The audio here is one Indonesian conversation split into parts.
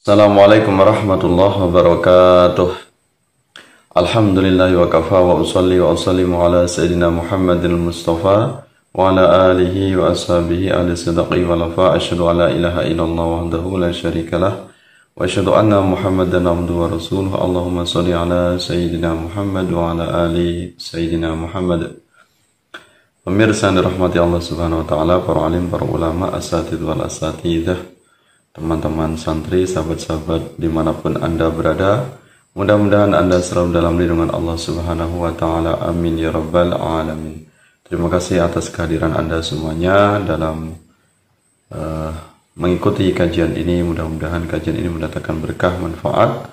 Assalamualaikum warahmatullahi wabarakatuh. Alhamdulillahi wa kafa wa usalli wa usallimu ala sayyidina Muhammadin Mustafa wa ala alihi wa ashabihi ahli sidqi wa lafa. Asyhadu an la ilaha illallah wahdahu la syarikalah wa asyhadu anna Muhammadan abduhu wa rasuluh. Allahumma shalli ala sayyidina Muhammad wa ala ali sayyidina Muhammad. Pemirsa yang dirahmati Allah Subhanahu wa taala, para alim, para ulama, asatidz wal asatidzah, teman-teman santri, sahabat-sahabat dimanapun Anda berada, mudah-mudahan Anda selalu dalam lindungan Allah Subhanahu wa taala. Amin ya rabbal alamin. Terima kasih atas kehadiran Anda semuanya dalam mengikuti kajian ini. Mudah-mudahan kajian ini mendatangkan berkah, manfaat,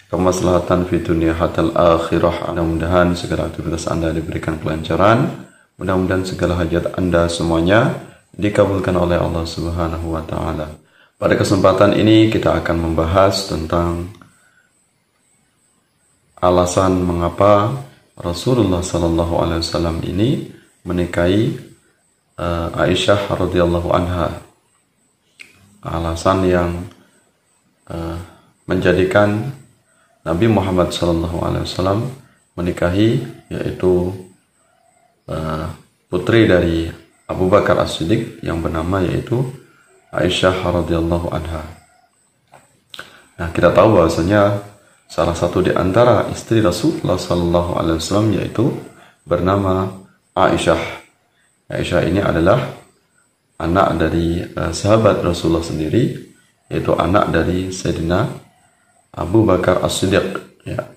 kemaslahatan fi dunya hatal akhirah. Mudah-mudahan segala aktivitas Anda diberikan kelancaran. Mudah-mudahan segala hajat Anda semuanya dikabulkan oleh Allah Subhanahu wa taala. Pada kesempatan ini kita akan membahas tentang alasan mengapa Rasulullah sallallahu alaihi wasallam ini menikahi Aisyah radhiyallahu anha. Alasan yang menjadikan Nabi Muhammad sallallahu alaihi wasallam menikahi, yaitu putri dari Abu Bakar As-Siddiq yang bernama yaitu Aisyah radhiyallahu anha. Nah, kita tahu bahwasanya salah satu di antara istri Rasulullah sallallahu alaihi wasallam yaitu bernama Aisyah. Aisyah ini adalah anak dari sahabat Rasulullah sendiri, yaitu anak dari Sayyidina Abu Bakar As-Siddiq, ya.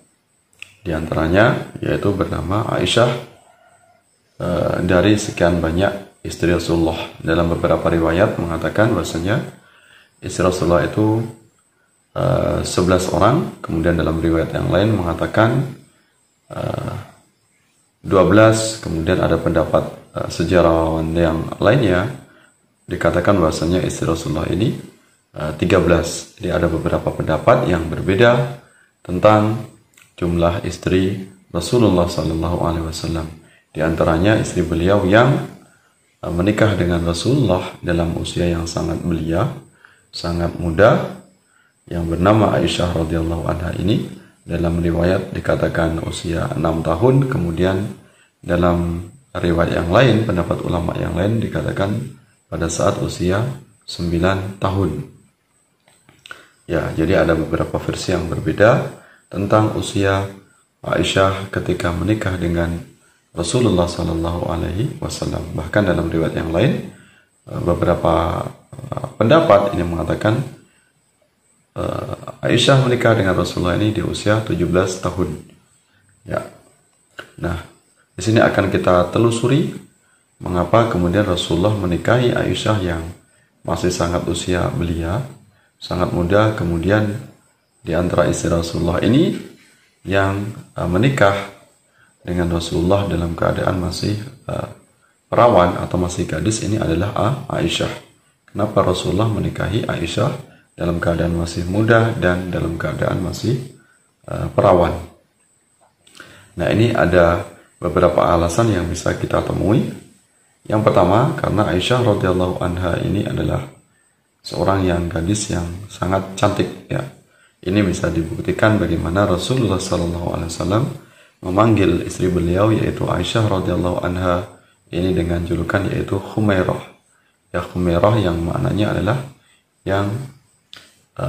Di antaranya yaitu bernama Aisyah dari sekian banyak istri Rasulullah. Dalam beberapa riwayat mengatakan bahwasanya istri Rasulullah itu 11 orang, kemudian dalam riwayat yang lain mengatakan 12, kemudian ada pendapat sejarawan yang lainnya dikatakan bahwasanya istri Rasulullah ini 13. Jadi ada beberapa pendapat yang berbeda tentang jumlah istri Rasulullah sallallahu alaihi wasallam. Di antaranya istri beliau yang menikah dengan Rasulullah dalam usia yang sangat belia, sangat muda, yang bernama Aisyah radhiyallahu anha ini dalam riwayat dikatakan usia 6 tahun, kemudian dalam riwayat yang lain, pendapat ulama yang lain dikatakan pada saat usia 9 tahun. Ya, jadi ada beberapa versi yang berbeda tentang usia Aisyah ketika menikah dengan Rasulullah sallallahu alaihi wasallam. Bahkan dalam riwayat yang lain beberapa pendapat ini mengatakan Aisyah menikah dengan Rasulullah ini di usia 17 tahun. Ya. Nah, di sini akan kita telusuri mengapa kemudian Rasulullah menikahi Aisyah yang masih sangat usia belia, sangat muda, kemudian di antara istri Rasulullah ini yang menikah dengan Rasulullah dalam keadaan masih perawan atau masih gadis ini adalah Aisyah. Kenapa Rasulullah menikahi Aisyah dalam keadaan masih muda dan dalam keadaan masih perawan? Nah, ini ada beberapa alasan yang bisa kita temui. Yang pertama, karena Aisyah radhiyallahu anha ini adalah seorang yang gadis yang sangat cantik, ya. Ini bisa dibuktikan bagaimana Rasulullah sallallahu alaihi wasallam memanggil istri beliau yaitu Aisyah radhiyallahu anha ini dengan julukan yaitu Khumairah. Ya, Khumairah yang maknanya adalah yang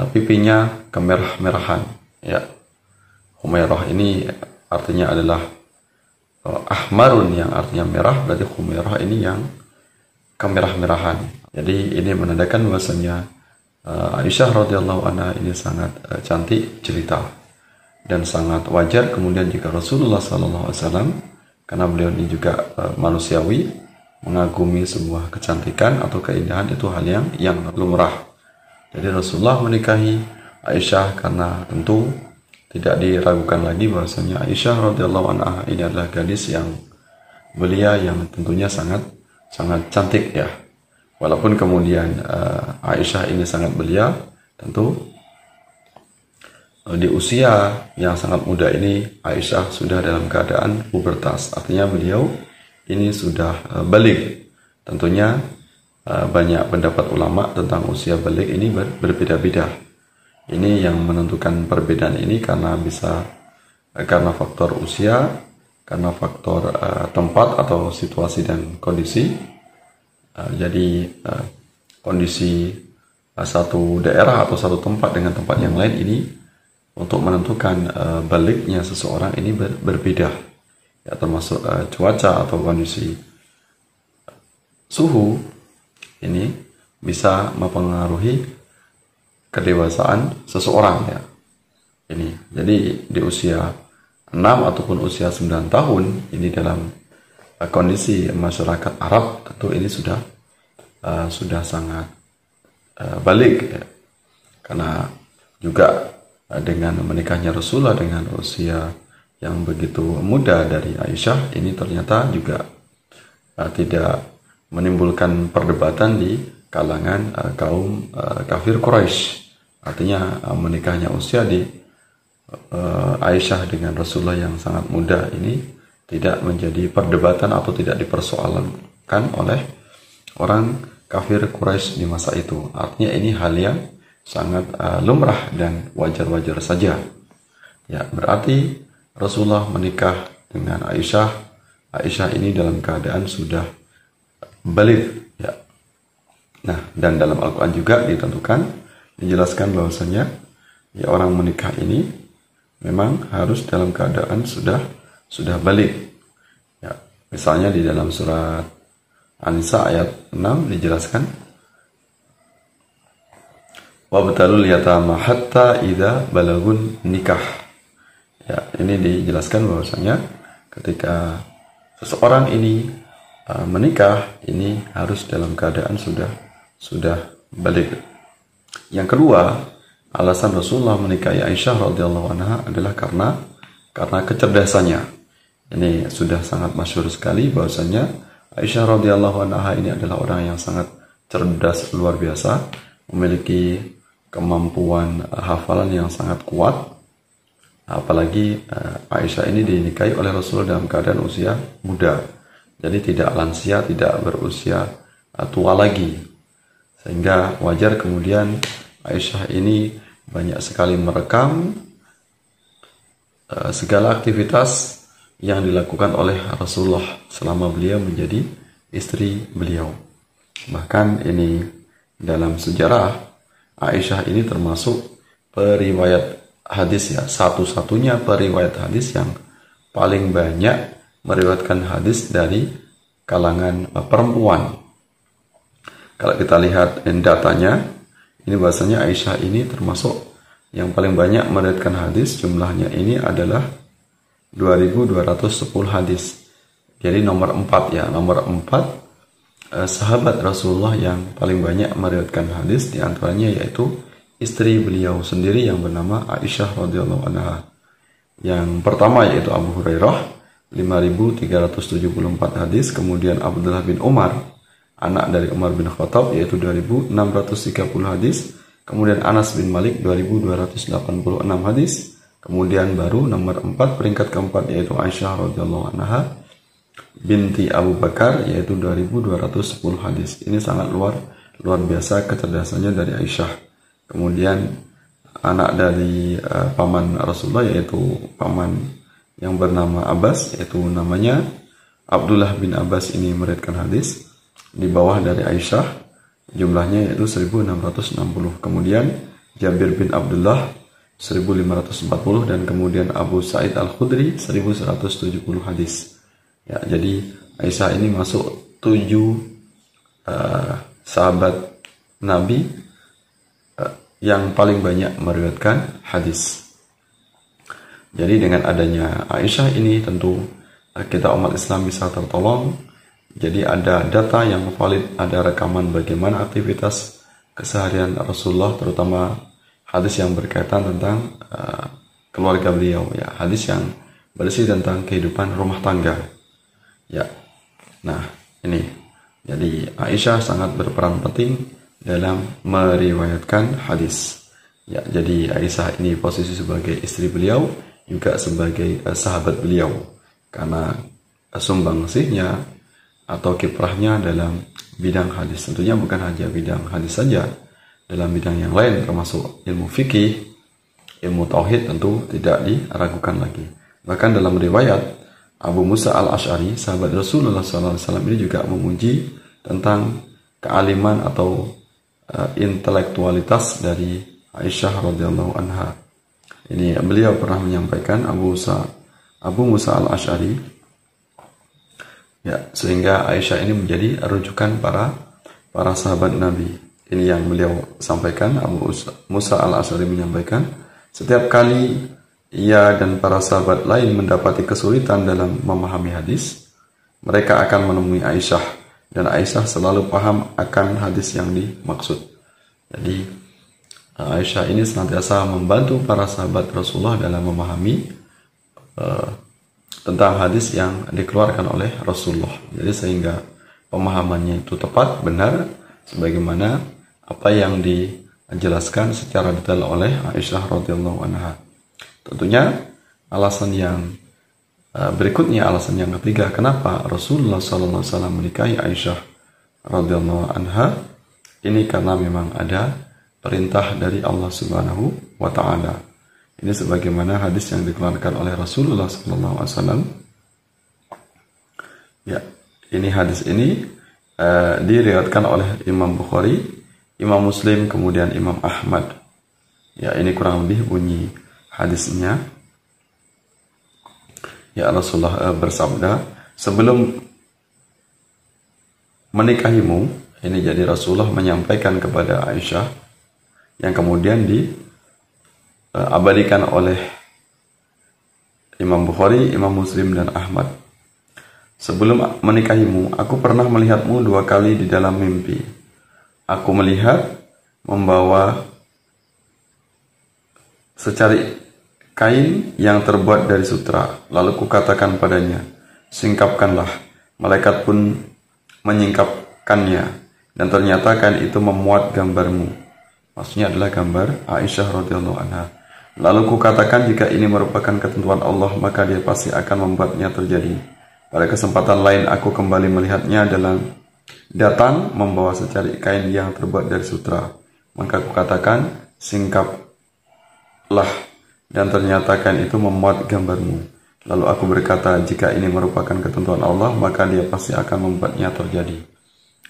pipinya kemerah-merahan. Ya, Khumairah ini artinya adalah ahmarun yang artinya merah, berarti Khumairah ini yang kemerah-merahan. Jadi ini menandakan bahwasanya Aisyah radhiyallahu anha ini sangat cantik jelita dan sangat wajar kemudian jika Rasulullah SAW, karena beliau ini juga manusiawi, mengagumi sebuah kecantikan atau keindahan, itu hal yang lumrah. Jadi Rasulullah menikahi Aisyah karena tentu tidak diragukan lagi bahwasanya Aisyah radhiyallahu anha ini adalah gadis yang belia, yang tentunya sangat cantik, ya. Walaupun kemudian Aisyah ini sangat belia, tentu di usia yang sangat muda ini Aisyah sudah dalam keadaan pubertas, artinya beliau ini sudah baligh. Tentunya banyak pendapat ulama tentang usia baligh ini berbeda-beda. Ini yang menentukan perbedaan ini karena faktor usia, karena faktor tempat atau situasi dan kondisi. Jadi kondisi satu daerah atau satu tempat dengan tempat yang lain ini untuk menentukan baliknya seseorang ini berbeda, ya, termasuk cuaca atau kondisi suhu ini bisa mempengaruhi kedewasaan seseorang, ya. Ini jadi di usia 6 ataupun usia 9 tahun ini dalam kondisi masyarakat Arab tentu ini sudah sangat balik, ya. Karena juga dengan menikahnya Rasulullah dengan usia yang begitu muda dari Aisyah ini ternyata juga tidak menimbulkan perdebatan di kalangan kaum kafir Quraisy. Artinya menikahnya usia di Aisyah dengan Rasulullah yang sangat muda ini tidak menjadi perdebatan atau tidak dipersoalkan oleh orang kafir Quraisy di masa itu. Artinya ini hal yang sangat lumrah dan wajar-wajar saja. Ya, berarti Rasulullah menikah dengan Aisyah. Aisyah ini dalam keadaan sudah balik, ya. Nah, dan dalam Al-Quran juga dijelaskan bahwasanya ya orang menikah ini memang harus dalam keadaan sudah balik. Ya, misalnya di dalam surat An-Nisa ayat 6 dijelaskan wabtalul yatama hatta idza balagun nikah. Ya, ini dijelaskan bahwasanya ketika seseorang ini menikah ini harus dalam keadaan sudah balik. Yang kedua, alasan Rasulullah menikahi Aisyah radhiyallahu anha adalah karena kecerdasannya. Ini sudah sangat masyhur sekali bahwasanya Aisyah radhiyallahu anha ini adalah orang yang sangat cerdas luar biasa, memiliki kemampuan hafalan yang sangat kuat. Apalagi Aisyah ini dinikahi oleh Rasulullah dalam keadaan usia muda, jadi tidak lansia, tidak berusia tua lagi, sehingga wajar kemudian Aisyah ini banyak sekali merekam segala aktivitas yang dilakukan oleh Rasulullah selama beliau menjadi istri beliau. Bahkan ini dalam sejarah Aisyah ini termasuk periwayat hadis, ya, satu-satunya periwayat hadis yang paling banyak meriwayatkan hadis dari kalangan perempuan. Kalau kita lihat datanya, ini bahasanya Aisyah ini termasuk yang paling banyak meriwayatkan hadis. Jumlahnya ini adalah 2210 hadis. Jadi nomor 4, ya, nomor 4 sahabat Rasulullah yang paling banyak meriwayatkan hadis, di antaranya yaitu istri beliau sendiri yang bernama Aisyah radhiyallahu anha. Yang pertama yaitu Abu Hurairah 5374 hadis, kemudian Abdullah bin Umar anak dari Umar bin Khattab yaitu 2630 hadis, kemudian Anas bin Malik 2286 hadis, kemudian baru nomor 4 peringkat keempat yaitu Aisyah radhiyallahu anha binti Abu Bakar yaitu 2210 hadis. Ini sangat luar biasa kecerdasannya dari Aisyah. Kemudian anak dari paman Rasulullah yaitu paman yang bernama Abbas, yaitu namanya Abdullah bin Abbas, ini meriwayatkan hadis di bawah dari Aisyah, jumlahnya yaitu 1660. Kemudian Jabir bin Abdullah 1540 dan kemudian Abu Sa'id Al-Khudri 1170 hadis. Ya, jadi Aisyah ini masuk 7 sahabat Nabi yang paling banyak meriwayatkan hadis. Jadi dengan adanya Aisyah ini tentu kita umat Islam bisa tertolong. Jadi ada data yang valid, ada rekaman bagaimana aktivitas keseharian Rasulullah, terutama hadis yang berkaitan tentang keluarga beliau, ya, hadis yang berisi tentang kehidupan rumah tangga. Ya, nah ini, jadi Aisyah sangat berperan penting dalam meriwayatkan hadis. Ya, jadi Aisyah ini posisi sebagai istri beliau, juga sebagai sahabat beliau, karena sumbangsihnya atau kiprahnya dalam bidang hadis. Tentunya bukan hanya bidang hadis saja, dalam bidang yang lain termasuk ilmu fikih, ilmu tauhid tentu tidak diragukan lagi. Bahkan dalam riwayat Abu Musa al-Ash'ari, sahabat Rasulullah SAW ini juga memuji tentang kealiman atau intelektualitas dari Aisyah radhiyallahu anha. Ini beliau pernah menyampaikan Abu Musa al-Ash'ari, ya, sehingga Aisyah ini menjadi rujukan para sahabat Nabi. Ini yang beliau sampaikan. Abu Musa al-Ash'ari menyampaikan, setiap kali ia dan para sahabat lain mendapati kesulitan dalam memahami hadis, mereka akan menemui Aisyah, dan Aisyah selalu paham akan hadis yang dimaksud. Jadi Aisyah ini senantiasa membantu para sahabat Rasulullah dalam memahami tentang hadis yang dikeluarkan oleh Rasulullah. Jadi sehingga pemahamannya itu tepat, benar, sebagaimana apa yang dijelaskan secara detail oleh Aisyah radhiyallahu anha. Tentunya alasan yang berikutnya, alasan yang ketiga, kenapa Rasulullah SAW menikahi Aisyah radhiyallahu anha, ini karena memang ada perintah dari Allah Subhanahu wa taala. Ini sebagaimana hadis yang dikeluarkan oleh Rasulullah SAW. Ya, ini hadis ini diriwayatkan oleh Imam Bukhari, Imam Muslim, kemudian Imam Ahmad. Ya, ini kurang lebih bunyi hadisnya. Ya, Rasulullah bersabda, sebelum menikahimu, ini jadi Rasulullah menyampaikan kepada Aisyah, yang kemudian diabadikan oleh Imam Bukhari, Imam Muslim, dan Ahmad. Sebelum menikahimu, aku pernah melihatmu 2 kali di dalam mimpi. Aku melihat membawa secari kain yang terbuat dari sutra. Lalu kukatakan padanya, singkapkanlah. Malaikat pun menyingkapkannya. Dan ternyata kain itu memuat gambarmu. Maksudnya adalah gambar Aisyah radhiyallahu anha. Lalu kukatakan, jika ini merupakan ketentuan Allah, maka dia pasti akan membuatnya terjadi. Pada kesempatan lain aku kembali melihatnya datang membawa secari kain yang terbuat dari sutra. Maka kukatakan, singkaplah, dan ternyata kain itu memuat gambarmu. Lalu aku berkata, jika ini merupakan ketentuan Allah, maka dia pasti akan membuatnya terjadi.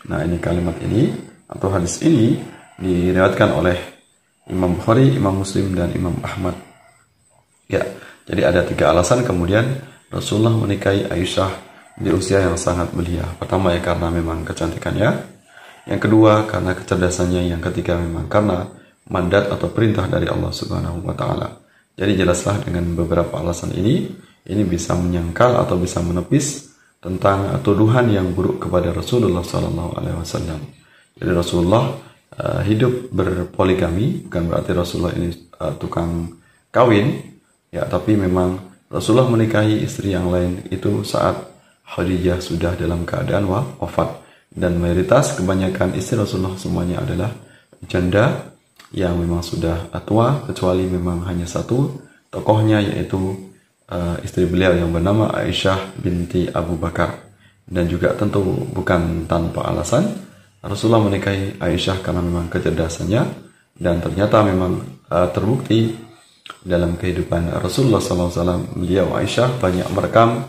Nah, ini kalimat ini atau hadis ini diriwayatkan oleh Imam Bukhari, Imam Muslim, dan Imam Ahmad. Ya, jadi ada 3 alasan kemudian Rasulullah menikahi Aisyah di usia yang sangat belia. Pertama, ya karena memang kecantikannya. Yang kedua, karena kecerdasannya. Yang ketiga, memang karena mandat atau perintah dari Allah Subhanahu wa taala. Jadi jelaslah dengan beberapa alasan ini bisa menyangkal atau bisa menepis tentang tuduhan yang buruk kepada Rasulullah SAW. Jadi Rasulullah hidup berpoligami, bukan berarti Rasulullah ini tukang kawin, ya, tapi memang Rasulullah menikahi istri yang lain itu saat Khadijah sudah dalam keadaan wafat, dan mayoritas kebanyakan istri Rasulullah semuanya adalah janda yang memang sudah tua, kecuali memang hanya satu tokohnya, yaitu istri beliau yang bernama Aisyah binti Abu Bakar. Dan juga tentu bukan tanpa alasan Rasulullah menikahi Aisyah karena memang kecerdasannya, dan ternyata memang terbukti dalam kehidupan Rasulullah SAW. Beliau Aisyah banyak merekam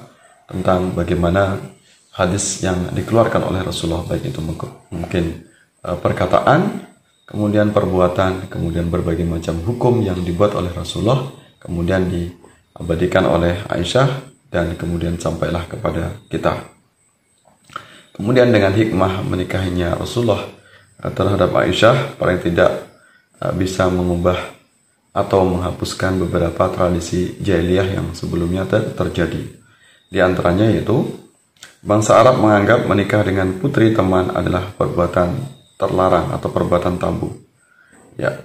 tentang bagaimana hadis yang dikeluarkan oleh Rasulullah, baik itu mungkin perkataan, kemudian perbuatan, kemudian berbagai macam hukum yang dibuat oleh Rasulullah, kemudian diabadikan oleh Aisyah, dan kemudian sampailah kepada kita. Kemudian dengan hikmah menikahinya Rasulullah terhadap Aisyah, paling tidak bisa mengubah atau menghapuskan beberapa tradisi jahiliyah yang sebelumnya terjadi. Di antaranya yaitu bangsa Arab menganggap menikah dengan putri teman adalah perbuatan terlarang atau perbuatan tabu. Ya.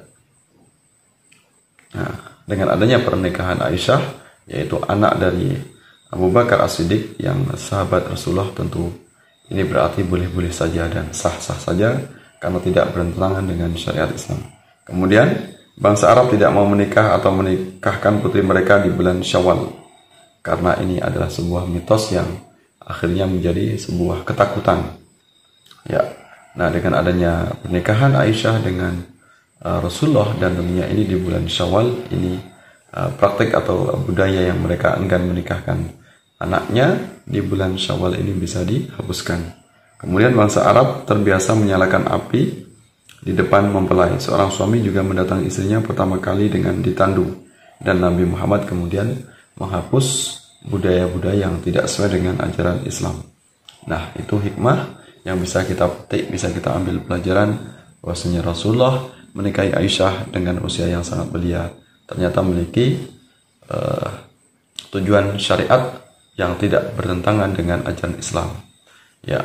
Nah, dengan adanya pernikahan Aisyah, yaitu anak dari Abu Bakar As-Siddiq yang sahabat Rasulullah, tentu ini berarti boleh-boleh saja dan sah-sah saja karena tidak bertentangan dengan syariat Islam. Kemudian bangsa Arab tidak mau menikah atau menikahkan putri mereka di bulan Syawal, karena ini adalah sebuah mitos yang akhirnya menjadi sebuah ketakutan. Ya, nah dengan adanya pernikahan Aisyah dengan Rasulullah, dan tentunya ini di bulan Syawal. Ini praktek atau budaya yang mereka enggan menikahkan anaknya di bulan Syawal ini bisa dihapuskan. Kemudian bangsa Arab terbiasa menyalakan api di depan mempelai. Seorang suami juga mendatangi istrinya pertama kali dengan ditandu, dan Nabi Muhammad kemudian menghapus budaya-budaya yang tidak sesuai dengan ajaran Islam. Nah, itu hikmah yang bisa kita petik, bisa kita ambil pelajaran bahwasanya Rasulullah menikahi Aisyah dengan usia yang sangat belia ternyata memiliki tujuan syariat yang tidak bertentangan dengan ajaran Islam. Ya.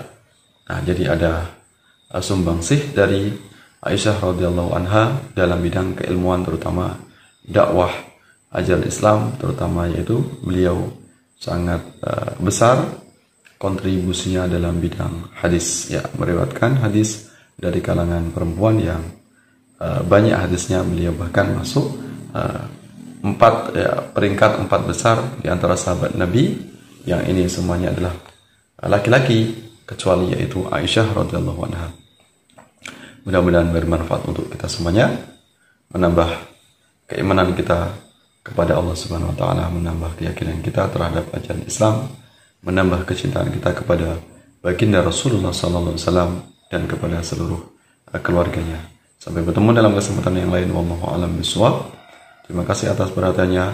Nah, jadi ada sumbangsih dari Aisyah radhiyallahu anha dalam bidang keilmuan, terutama dakwah ajaran Islam, terutama yaitu beliau sangat besar kontribusinya dalam bidang hadis, ya, meriwayatkan hadis dari kalangan perempuan yang banyak hadisnya. Beliau bahkan masuk peringkat 4 besar di antara sahabat Nabi, yang ini semuanya adalah laki-laki kecuali yaitu Aisyah radhiyallahu anha. Mudah-mudahan bermanfaat untuk kita semuanya, menambah keimanan kita kepada Allah Subhanahu wa taala, menambah keyakinan kita terhadap ajaran Islam, menambah kecintaan kita kepada baginda Rasulullah sallallahu alaihi wasallam dan kepada seluruh keluarganya. Sampai bertemu dalam kesempatan yang lain. Wallahu a'lam bishawab. Terima kasih atas perhatiannya.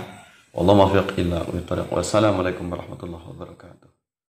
Wallahu muwaffiq ila aqwamit thoriq. Wassalamualaikum warahmatullahi wabarakatuh.